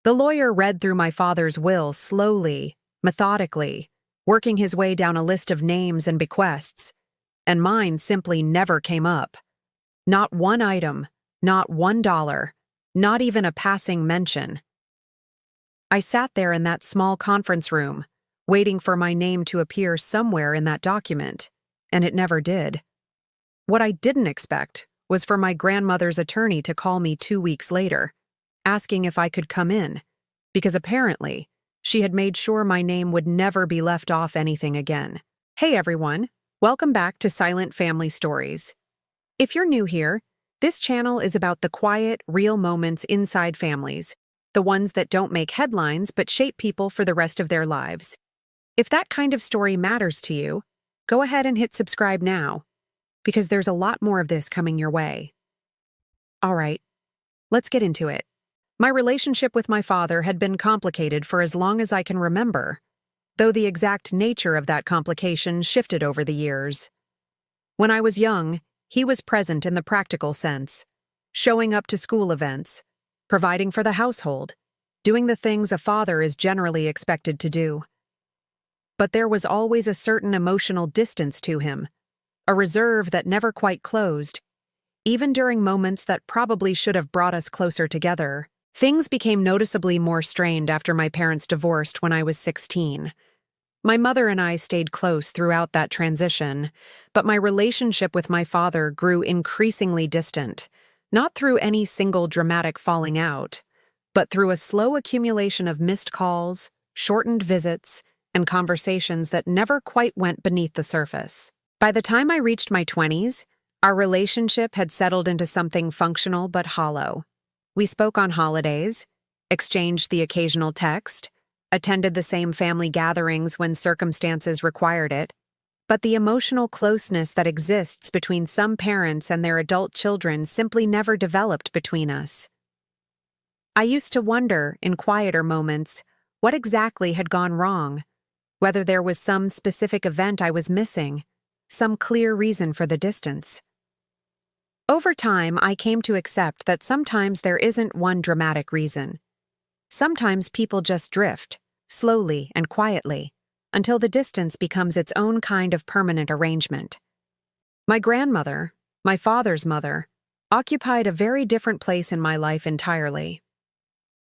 The lawyer read through my father's will slowly, methodically, working his way down a list of names and bequests, and mine simply never came up. Not one item, not $1, not even a passing mention. I sat there in that small conference room, waiting for my name to appear somewhere in that document, and it never did. What I didn't expect was for my grandmother's attorney to call me 2 weeks later, asking if I could come in, because apparently she had made sure my name would never be left off anything again. Hey everyone, welcome back to Silent Family Stories. If you're new here, this channel is about the quiet, real moments inside families, the ones that don't make headlines but shape people for the rest of their lives. If that kind of story matters to you, go ahead and hit subscribe now, because there's a lot more of this coming your way. All right, let's get into it. My relationship with my father had been complicated for as long as I can remember, though the exact nature of that complication shifted over the years. When I was young, he was present in the practical sense, showing up to school events, providing for the household, doing the things a father is generally expected to do. But there was always a certain emotional distance to him, a reserve that never quite closed, even during moments that probably should have brought us closer together. Things became noticeably more strained after my parents divorced when I was 16. My mother and I stayed close throughout that transition, but my relationship with my father grew increasingly distant, not through any single dramatic falling out, but through a slow accumulation of missed calls, shortened visits, and conversations that never quite went beneath the surface. By the time I reached my 20s, our relationship had settled into something functional but hollow. We spoke on holidays, exchanged the occasional text, attended the same family gatherings when circumstances required it, but the emotional closeness that exists between some parents and their adult children simply never developed between us. I used to wonder, in quieter moments, what exactly had gone wrong, whether there was some specific event I was missing, some clear reason for the distance. Over time, I came to accept that sometimes there isn't one dramatic reason. Sometimes people just drift, slowly and quietly, until the distance becomes its own kind of permanent arrangement. My grandmother, my father's mother, occupied a very different place in my life entirely.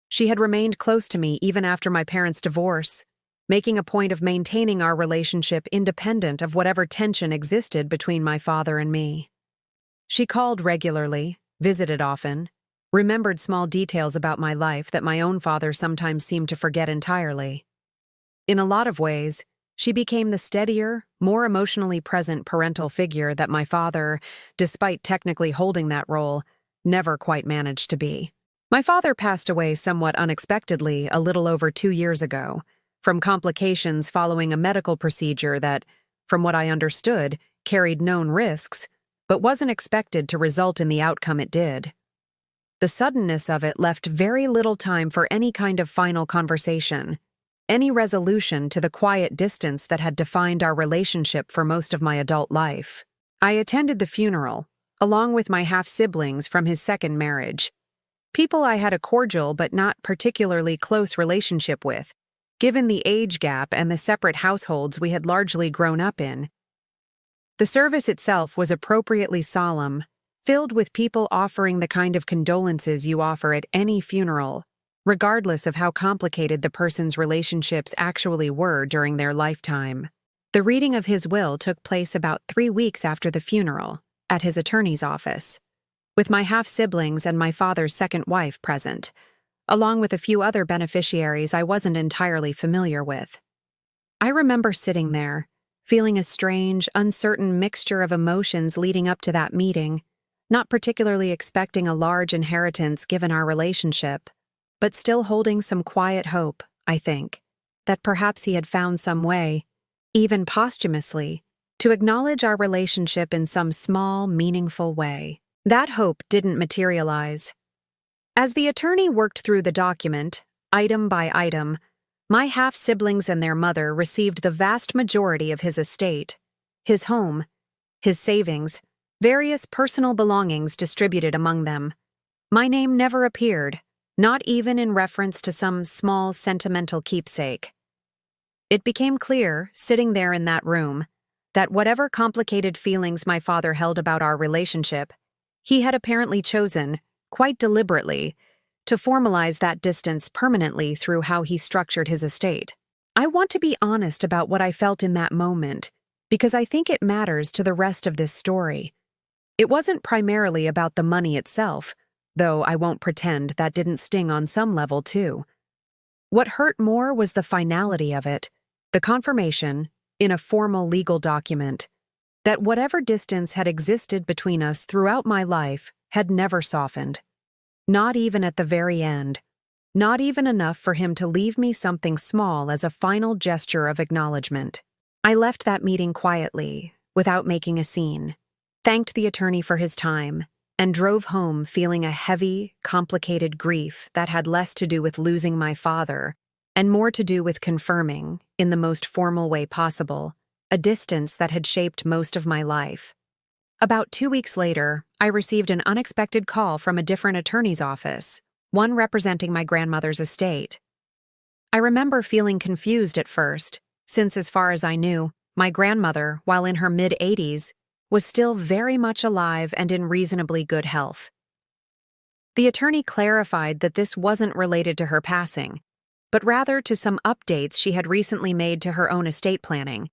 She had remained close to me even after my parents' divorce, making a point of maintaining our relationship independent of whatever tension existed between my father and me. She called regularly, visited often, remembered small details about my life that my own father sometimes seemed to forget entirely. In a lot of ways, she became the steadier, more emotionally present parental figure that my father, despite technically holding that role, never quite managed to be. My father passed away somewhat unexpectedly a little over 2 years ago, from complications following a medical procedure that, from what I understood, carried known risks, but wasn't expected to result in the outcome it did. The suddenness of it left very little time for any kind of final conversation, any resolution to the quiet distance that had defined our relationship for most of my adult life. I attended the funeral, along with my half-siblings from his second marriage, people I had a cordial but not particularly close relationship with, given the age gap and the separate households we had largely grown up in. The service itself was appropriately solemn, filled with people offering the kind of condolences you offer at any funeral, regardless of how complicated the person's relationships actually were during their lifetime. The reading of his will took place about 3 weeks after the funeral, at his attorney's office, with my half-siblings and my father's second wife present, along with a few other beneficiaries I wasn't entirely familiar with. I remember sitting there, feeling a strange, uncertain mixture of emotions leading up to that meeting, not particularly expecting a large inheritance given our relationship, but still holding some quiet hope, I think, that perhaps he had found some way, even posthumously, to acknowledge our relationship in some small, meaningful way. That hope didn't materialize. As the attorney worked through the document, item by item, my half-siblings and their mother received the vast majority of his estate, his home, his savings, various personal belongings distributed among them. My name never appeared, not even in reference to some small sentimental keepsake. It became clear, sitting there in that room, that whatever complicated feelings my father held about our relationship, he had apparently chosen, quite deliberately, to formalize that distance permanently through how he structured his estate. I want to be honest about what I felt in that moment, because I think it matters to the rest of this story. It wasn't primarily about the money itself, though I won't pretend that didn't sting on some level too. What hurt more was the finality of it, the confirmation, in a formal legal document, that whatever distance had existed between us throughout my life had never softened. Not even at the very end. Not even enough for him to leave me something small as a final gesture of acknowledgement. I left that meeting quietly, without making a scene, thanked the attorney for his time, and drove home feeling a heavy, complicated grief that had less to do with losing my father and more to do with confirming, in the most formal way possible, a distance that had shaped most of my life. About 2 weeks later, I received an unexpected call from a different attorney's office, one representing my grandmother's estate. I remember feeling confused at first, since as far as I knew, my grandmother, while in her mid-80s, was still very much alive and in reasonably good health. The attorney clarified that this wasn't related to her passing, but rather to some updates she had recently made to her own estate planning,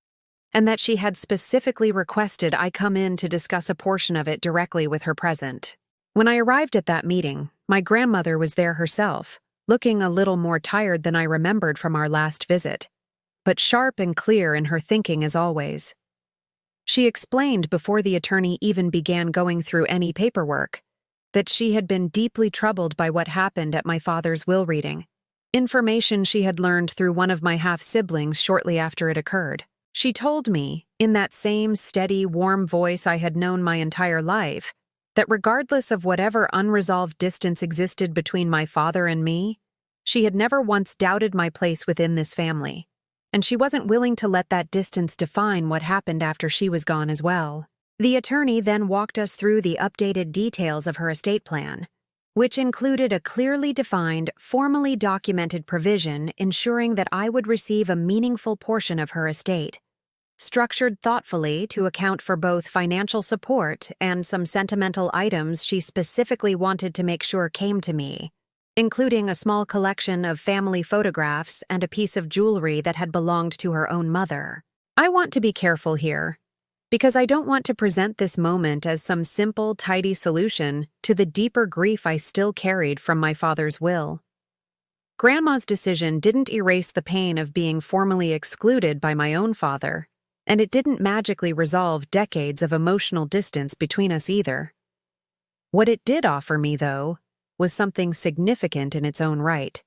and that she had specifically requested I come in to discuss a portion of it directly with her present. When I arrived at that meeting, my grandmother was there herself, looking a little more tired than I remembered from our last visit, but sharp and clear in her thinking as always. She explained before the attorney even began going through any paperwork that she had been deeply troubled by what happened at my father's will reading, information she had learned through one of my half-siblings shortly after it occurred. She told me, in that same steady, warm voice I had known my entire life, that regardless of whatever unresolved distance existed between my father and me, she had never once doubted my place within this family, and she wasn't willing to let that distance define what happened after she was gone as well. The attorney then walked us through the updated details of her estate plan, which included a clearly defined, formally documented provision ensuring that I would receive a meaningful portion of her estate, structured thoughtfully to account for both financial support and some sentimental items she specifically wanted to make sure came to me, including a small collection of family photographs and a piece of jewelry that had belonged to her own mother. I want to be careful here, because I don't want to present this moment as some simple, tidy solution to the deeper grief I still carried from my father's will. Grandma's decision didn't erase the pain of being formally excluded by my own father, and it didn't magically resolve decades of emotional distance between us either. What it did offer me, though, was something significant in its own right.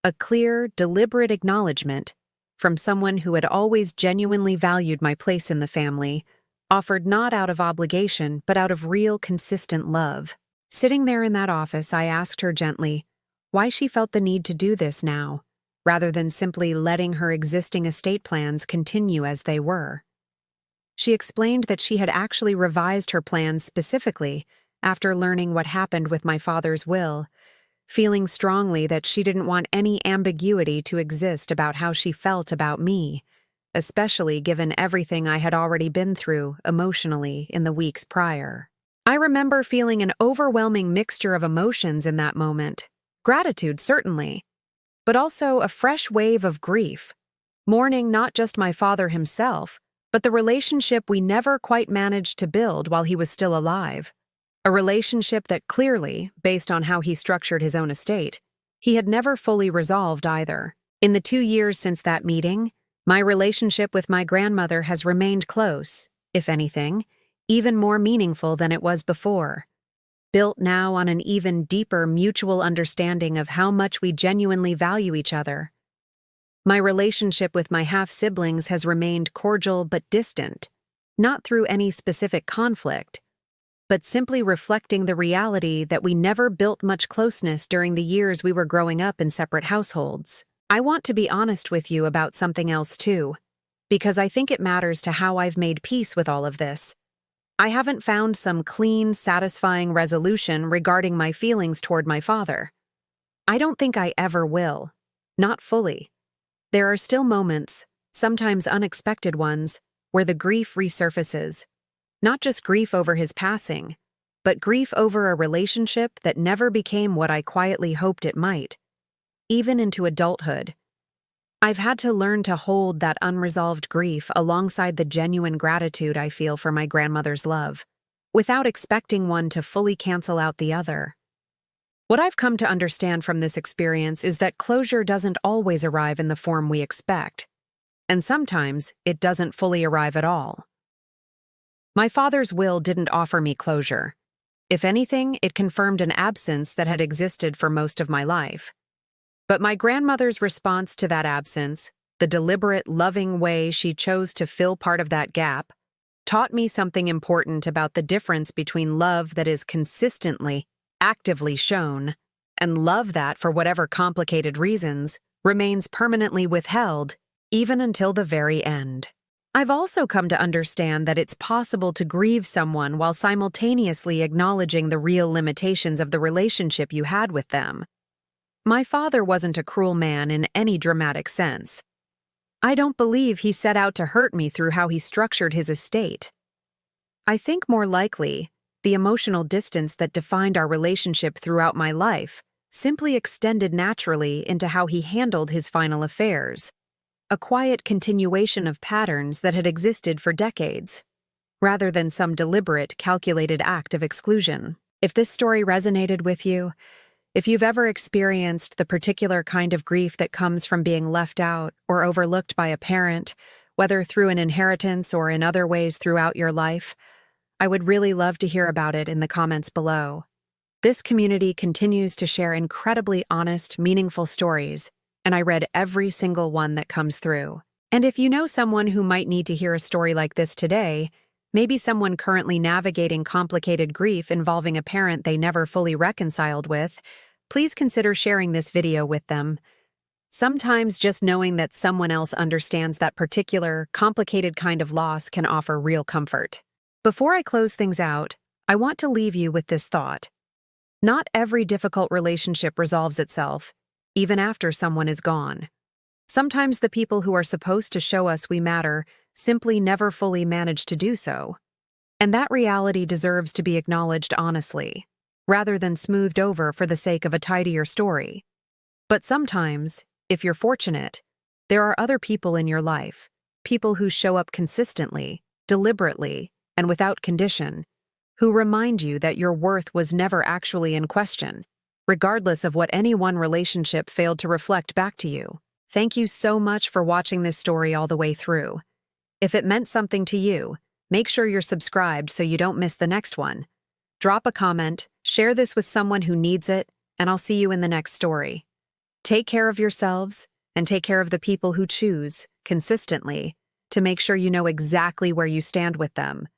A clear, deliberate acknowledgement from someone who had always genuinely valued my place in the family, offered not out of obligation but out of real, consistent love. Sitting there in that office, I asked her gently why she felt the need to do this now, rather than simply letting her existing estate plans continue as they were. She explained that she had actually revised her plans specifically after learning what happened with my father's will, feeling strongly that she didn't want any ambiguity to exist about how she felt about me, especially given everything I had already been through emotionally in the weeks prior. I remember feeling an overwhelming mixture of emotions in that moment. Gratitude, certainly, but also a fresh wave of grief, mourning not just my father himself, but the relationship we never quite managed to build while he was still alive. A relationship that clearly, based on how he structured his own estate, he had never fully resolved either. In the 2 years since that meeting, my relationship with my grandmother has remained close, if anything, even more meaningful than it was before, built now on an even deeper mutual understanding of how much we genuinely value each other. My relationship with my half-siblings has remained cordial but distant, not through any specific conflict, but simply reflecting the reality that we never built much closeness during the years we were growing up in separate households. I want to be honest with you about something else too, because I think it matters to how I've made peace with all of this. I haven't found some clean, satisfying resolution regarding my feelings toward my father. I don't think I ever will. Not fully. There are still moments, sometimes unexpected ones, where the grief resurfaces. Not just grief over his passing, but grief over a relationship that never became what I quietly hoped it might. Even into adulthood, I've had to learn to hold that unresolved grief alongside the genuine gratitude I feel for my grandmother's love, without expecting one to fully cancel out the other. What I've come to understand from this experience is that closure doesn't always arrive in the form we expect, and sometimes it doesn't fully arrive at all. My father's will didn't offer me closure. If anything, it confirmed an absence that had existed for most of my life. But my grandmother's response to that absence, the deliberate, loving way she chose to fill part of that gap, taught me something important about the difference between love that is consistently, actively shown, and love that, for whatever complicated reasons, remains permanently withheld, even until the very end. I've also come to understand that it's possible to grieve someone while simultaneously acknowledging the real limitations of the relationship you had with them. My father wasn't a cruel man in any dramatic sense. I don't believe he set out to hurt me through how he structured his estate. I think more likely, the emotional distance that defined our relationship throughout my life simply extended naturally into how he handled his final affairs, a quiet continuation of patterns that had existed for decades, rather than some deliberate, calculated act of exclusion. If this story resonated with you, if you've ever experienced the particular kind of grief that comes from being left out or overlooked by a parent, whether through an inheritance or in other ways throughout your life, I would really love to hear about it in the comments below. This community continues to share incredibly honest, meaningful stories, and I read every single one that comes through. And if you know someone who might need to hear a story like this today, maybe someone currently navigating complicated grief involving a parent they never fully reconciled with, please consider sharing this video with them. Sometimes just knowing that someone else understands that particular, complicated kind of loss can offer real comfort. Before I close things out, I want to leave you with this thought. Not every difficult relationship resolves itself, even after someone is gone. Sometimes the people who are supposed to show us we matter simply never fully manage to do so. And that reality deserves to be acknowledged honestly, rather than smoothed over for the sake of a tidier story. But sometimes, if you're fortunate, there are other people in your life, people who show up consistently, deliberately, and without condition, who remind you that your worth was never actually in question, regardless of what any one relationship failed to reflect back to you. Thank you so much for watching this story all the way through. If it meant something to you, make sure you're subscribed so you don't miss the next one. Drop a comment, share this with someone who needs it, and I'll see you in the next story. Take care of yourselves, and take care of the people who choose, consistently, to make sure you know exactly where you stand with them.